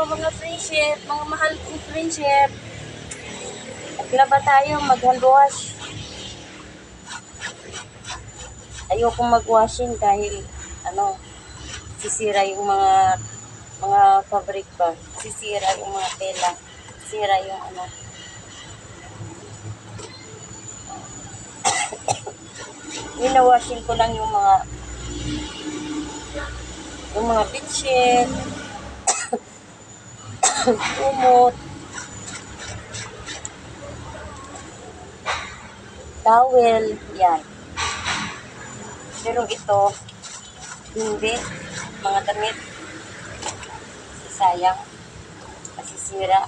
mga friendship, mga mahal kong friendship. Naglaba tayo, mag-hand wash. Ayokong mag-washing dahil, sisira yung mga fabric ba. Sisira yung mga tela. Sisira yung Wina-washing ko lang yung mga bedsheet, kumot, towel, yan. Pero ito, hindi. Mga damit, sayang, masisira.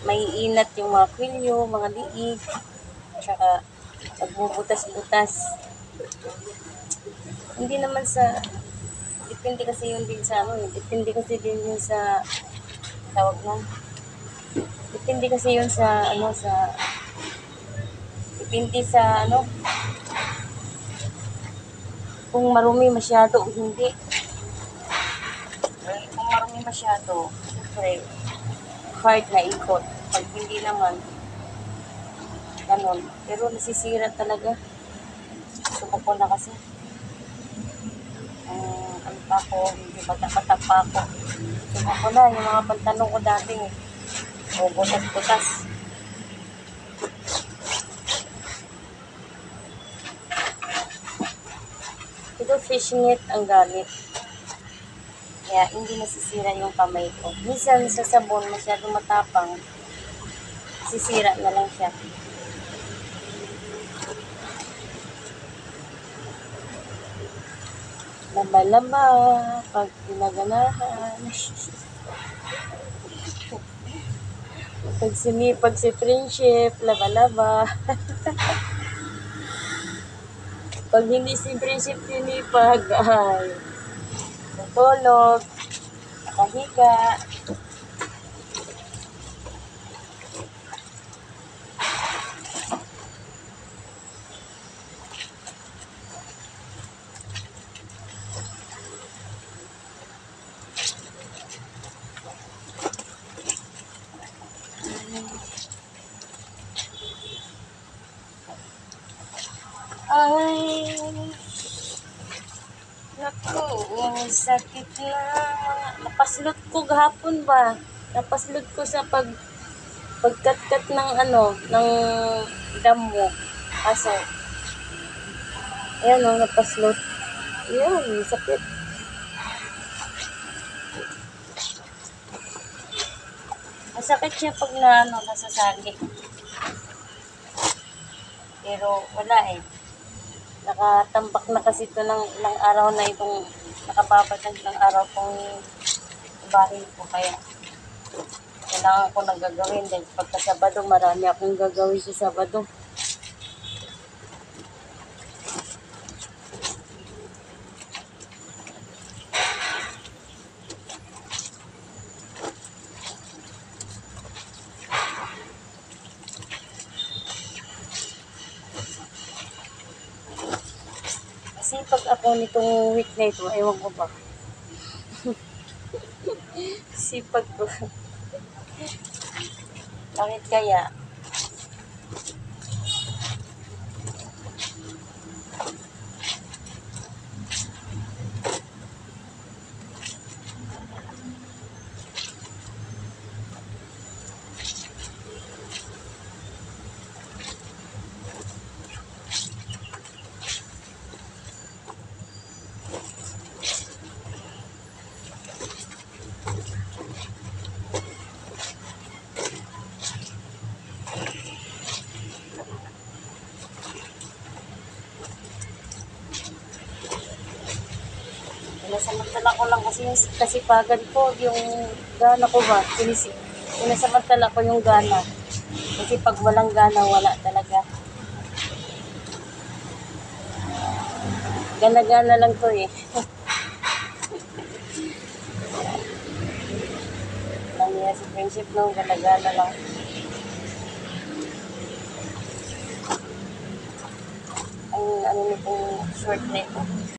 May inat yung mga kwilyo, mga liig, tsaka nagbubutas-butas. Hindi naman depende kasi yun din sa depende kasi din yun sa tawag nun. Depende kasi yun depende sa kung marumi masyado o hindi. Well, kung marumi masyado, siyempre, hard na ikot. Pag hindi naman, ganon. Pero nasisira talaga. Subok ko na kasi. Hindi bata-bata pa ako. Subok ko na, yung mga pantalong ko dati, butas-butas. Ito fishnet ang gamit. Kaya hindi nasisira yung kamay ko. Minsan sa sabon, masyadong matapang, sisira na lang siya. Laba-laba, pag pinaganahan. Pag sinipag si friendship, laba-laba. Pag hindi si friendship sinipag, ay natulog, nakahiga. Ay, naku, sakit na. Napaslot ko gahapon ba? Napaslot ko sa pagkat-kat ng ng damo. Kaso, ayan napaslot. Ayan, sakit. Masakit siya pag nasasali. Pero wala eh. Nakatambak na kasi ito ng ilang araw na itong nakababad ng ilang araw kong bahay ko. Kaya kailangan ko nang gagawin dahil pagka Sabado, marami akong gagawin sa Sabado. Sipag ako nitong week na ito, ewan ko ba. Sipag ko. Bakit kaya? Sinasamantala ko lang kasi yung kasipagan ko, yung gana ko ba, sinasamantala ko yung gana. Kasi pag walang gana, wala talaga. Gana-gana lang to eh. Nangyaya si friendship no, gana-gana lang. Ang nitong short na ito.